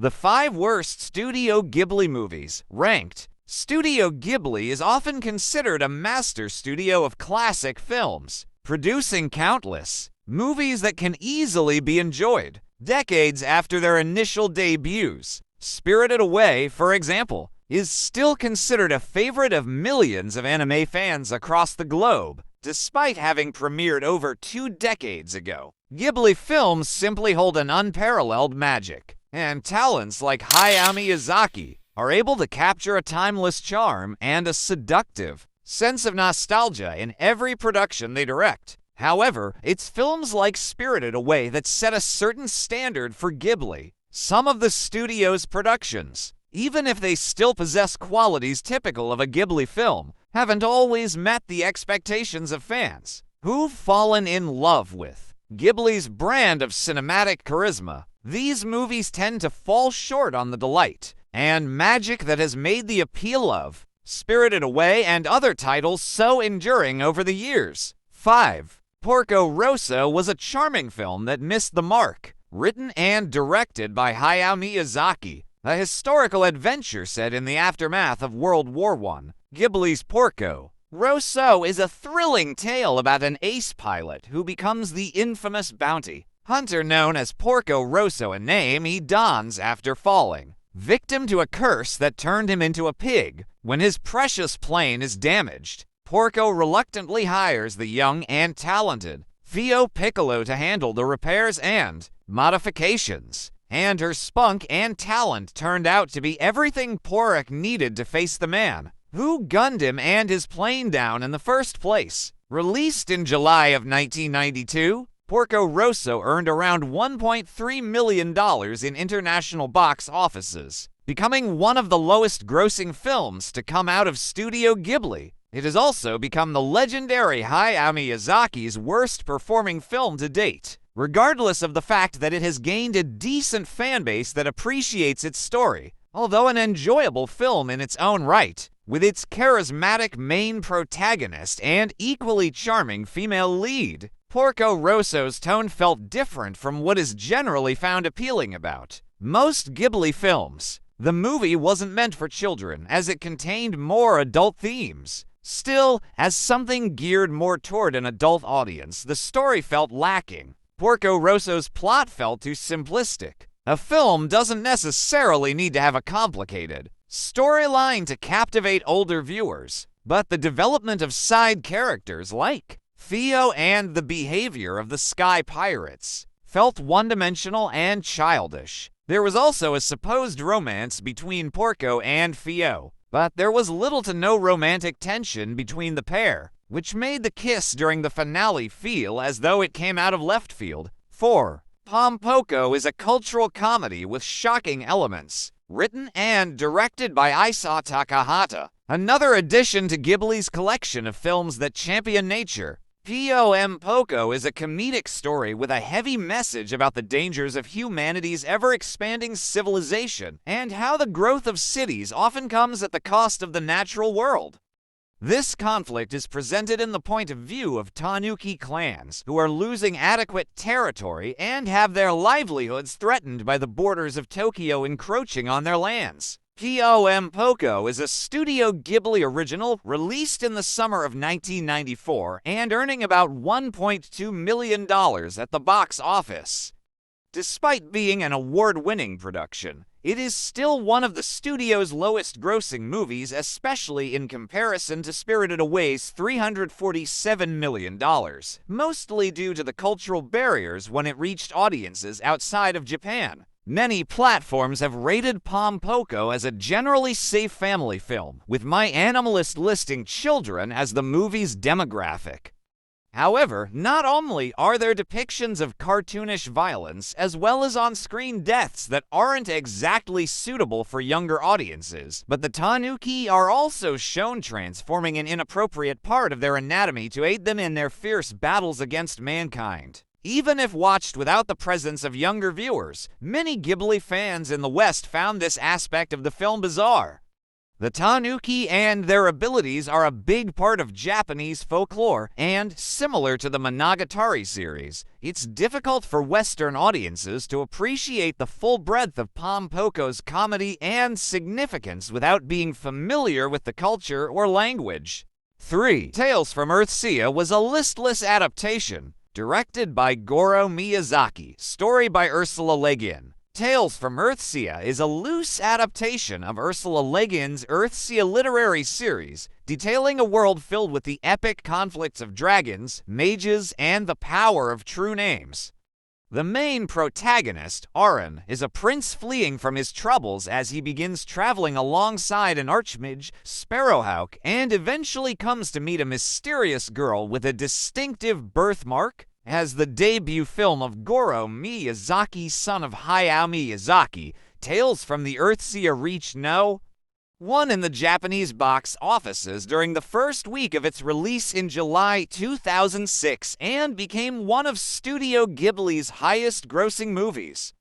The 5 worst Studio Ghibli movies, ranked. Studio Ghibli is often considered a master studio of classic films, producing countless movies that can easily be enjoyed decades after their initial debuts. Spirited Away, for example, is still considered a favorite of millions of anime fans across the globe, despite having premiered over 2 decades ago. Ghibli films simply hold an unparalleled magic, and talents like Hayao Miyazaki are able to capture a timeless charm and a seductive sense of nostalgia in every production they direct. However, it's films like Spirited Away that set a certain standard for Ghibli. Some of the studio's productions, even if they still possess qualities typical of a Ghibli film, haven't always met the expectations of fans who've fallen in love with Ghibli's brand of cinematic charisma. These movies tend to fall short on the delight and magic that has made the appeal of Spirited Away and other titles so enduring over the years. 5. Porco Rosso was a charming film that missed the mark. Written and directed by Hayao Miyazaki, a historical adventure set in the aftermath of World War I, Ghibli's Porco Rosso is a thrilling tale about an ace pilot who becomes the infamous bounty hunter known as Porco Rosso, a name he dons after falling victim to a curse that turned him into a pig. When his precious plane is damaged, Porco reluctantly hires the young and talented Fio Piccolo to handle the repairs and modifications, and her spunk and talent turned out to be everything Porco needed to face the man who gunned him and his plane down in the first place. Released in July of 1992, Porco Rosso earned around $1.3 million in international box offices, becoming one of the lowest-grossing films to come out of Studio Ghibli. It has also become the legendary Hayao Miyazaki's worst-performing film to date, regardless of the fact that it has gained a decent fanbase that appreciates its story. Although an enjoyable film in its own right, with its charismatic main protagonist and equally charming female lead, Porco Rosso's tone felt different from what is generally found appealing about most Ghibli films. The movie wasn't meant for children, as it contained more adult themes. Still, as something geared more toward an adult audience, the story felt lacking. Porco Rosso's plot felt too simplistic. A film doesn't necessarily need to have a complicated storyline to captivate older viewers, but the development of side characters like Fio and the behavior of the Sky Pirates felt one-dimensional and childish. There was also a supposed romance between Porco and Fio, but there was little to no romantic tension between the pair, which made the kiss during the finale feel as though it came out of left field. 4. Pom Poko is a cultural comedy with shocking elements, written and directed by Isao Takahata, another addition to Ghibli's collection of films that champion nature. Pom Poko is a comedic story with a heavy message about the dangers of humanity's ever-expanding civilization and how the growth of cities often comes at the cost of the natural world. This conflict is presented in the point of view of Tanuki clans who are losing adequate territory and have their livelihoods threatened by the borders of Tokyo encroaching on their lands. Pom Poko is a Studio Ghibli original released in the summer of 1994 and earning about $1.2 million at the box office. Despite being an award-winning production, it is still one of the studio's lowest-grossing movies, especially in comparison to Spirited Away's $347 million, mostly due to the cultural barriers when it reached audiences outside of Japan. Many platforms have rated Pom Poko as a generally safe family film, with My Animalist listing children as the movie's demographic. However, not only are there depictions of cartoonish violence as well as on-screen deaths that aren't exactly suitable for younger audiences, but the Tanuki are also shown transforming an inappropriate part of their anatomy to aid them in their fierce battles against mankind. Even if watched without the presence of younger viewers, many Ghibli fans in the West found this aspect of the film bizarre. The tanuki and their abilities are a big part of Japanese folklore, and similar to the Monogatari series, it's difficult for Western audiences to appreciate the full breadth of Pom Poko's comedy and significance without being familiar with the culture or language. 3. Tales from Earthsea was a listless adaptation, directed by Goro Miyazaki, story by Ursula Le Guin. Tales from Earthsea is a loose adaptation of Ursula Le Guin's Earthsea literary series, detailing a world filled with the epic conflicts of dragons, mages, and the power of true names. The main protagonist, Aron, is a prince fleeing from his troubles as he begins traveling alongside an archmage, Sparrowhawk, and eventually comes to meet a mysterious girl with a distinctive birthmark. As the debut film of Goro Miyazaki, son of Hayao Miyazaki, Tales from the Earthsea reached No. 1 in the Japanese box offices during the first week of its release in July 2006 and became one of Studio Ghibli's highest-grossing movies.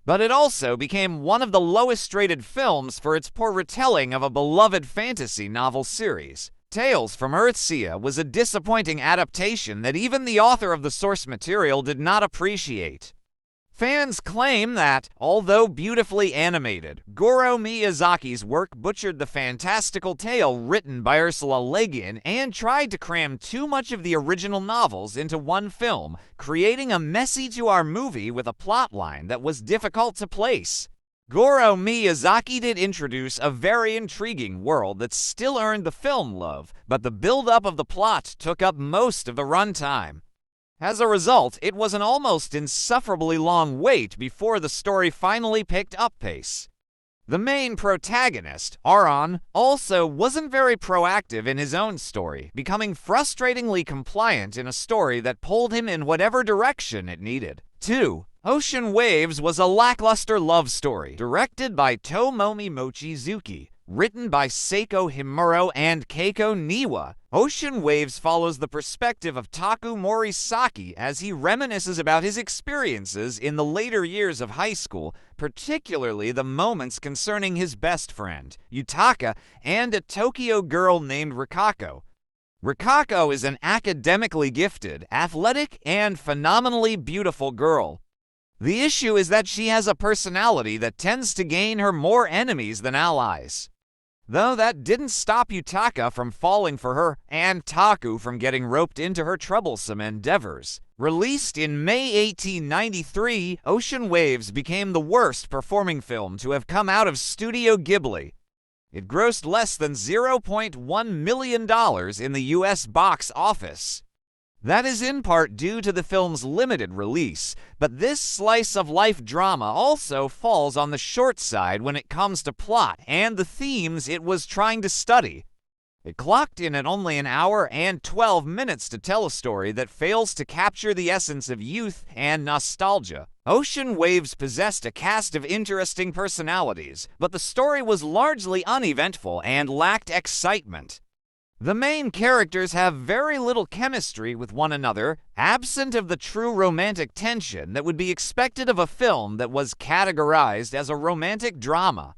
But it also became one of the lowest-rated films for its poor retelling of a beloved fantasy novel series. Tales from Earthsea was a disappointing adaptation that even the author of the source material did not appreciate. Fans claim that, although beautifully animated, Goro Miyazaki's work butchered the fantastical tale written by Ursula Le Guin and tried to cram too much of the original novels into one film, creating a messy-to-our movie with a plotline that was difficult to place. Goro Miyazaki did introduce a very intriguing world that still earned the film love, but the build-up of the plot took up most of the runtime. As a result, it was an almost insufferably long wait before the story finally picked up pace. The main protagonist, Aron, also wasn't very proactive in his own story, becoming frustratingly compliant in a story that pulled him in whatever direction it needed. 2. Ocean Waves was a lackluster love story, directed by Tomomi Mochizuki, written by Seiko Himuro and Keiko Niwa. Ocean Waves follows the perspective of Taku Morisaki as he reminisces about his experiences in the later years of high school, particularly the moments concerning his best friend, Yutaka, and a Tokyo girl named Rikako. Rikako is an academically gifted, athletic, and phenomenally beautiful girl. The issue is that she has a personality that tends to gain her more enemies than allies. Though that didn't stop Yutaka from falling for her and Taku from getting roped into her troublesome endeavors. Released in May 1893, Ocean Waves became the worst performing film to have come out of Studio Ghibli. It grossed less than $0.1 million in the US box office. That is in part due to the film's limited release, but this slice-of-life drama also falls on the short side when it comes to plot and the themes it was trying to study. It clocked in at only an hour and 12 minutes to tell a story that fails to capture the essence of youth and nostalgia. Ocean Waves possessed a cast of interesting personalities, but the story was largely uneventful and lacked excitement. The main characters have very little chemistry with one another, absent of the true romantic tension that would be expected of a film that was categorized as a romantic drama.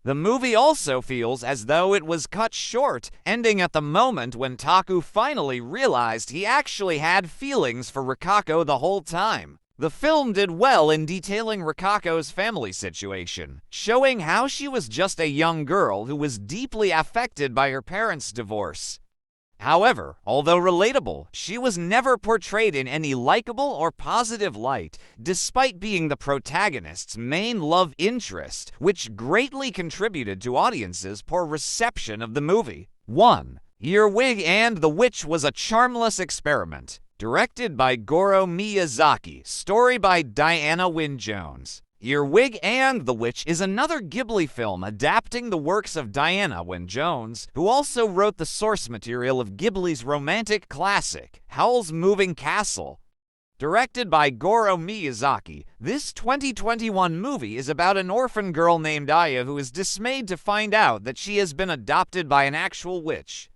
The movie also feels as though it was cut short, ending at the moment when Taku finally realized he actually had feelings for Rikako the whole time. The film did well in detailing Rikako's family situation, showing how she was just a young girl who was deeply affected by her parents' divorce. However, although relatable, she was never portrayed in any likable or positive light, despite being the protagonist's main love interest, which greatly contributed to audiences' poor reception of the movie. 1. Earwig and the Witch was a charmless experiment. Directed by Goro Miyazaki, story by Diana Wynne-Jones. Earwig and the Witch is another Ghibli film adapting the works of Diana Wynne-Jones, who also wrote the source material of Ghibli's romantic classic, Howl's Moving Castle. Directed by Goro Miyazaki, this 2021 movie is about an orphan girl named Aya who is dismayed to find out that she has been adopted by an actual witch.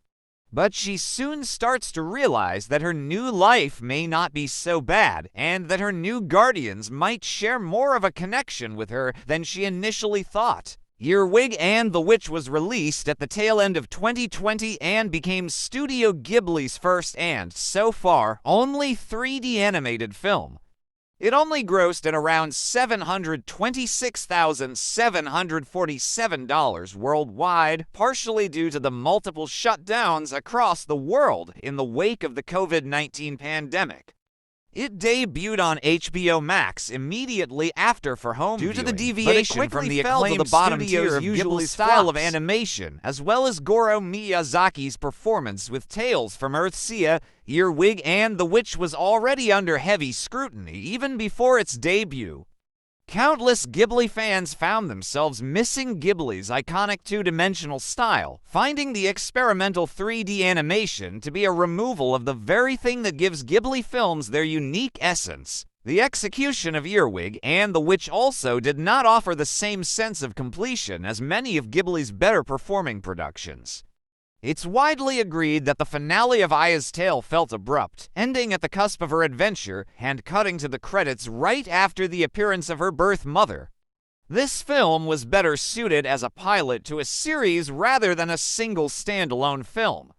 But she soon starts to realize that her new life may not be so bad, and that her new guardians might share more of a connection with her than she initially thought. Earwig and the Witch was released at the tail end of 2020 and became Studio Ghibli's first and, so far, only 3D animated film. It only grossed at around $726,747 worldwide, partially due to the multiple shutdowns across the world in the wake of the COVID-19 pandemic. It debuted on HBO Max immediately after for home due viewing, to the deviation from the fell to acclaimed the bottom studio's tier of usual Ghibli's style of flops. animation, as well as Goro Miyazaki's performance with Tales from Earthsea. Earwig and the Witch was already under heavy scrutiny even before its debut. Countless Ghibli fans found themselves missing Ghibli's iconic two-dimensional style, finding the experimental 3D animation to be a removal of the very thing that gives Ghibli films their unique essence. The execution of Earwig and the Witch also did not offer the same sense of completion as many of Ghibli's better-performing productions. It's widely agreed that the finale of Aya's Tale felt abrupt, ending at the cusp of her adventure and cutting to the credits right after the appearance of her birth mother. This film was better suited as a pilot to a series rather than a single standalone film.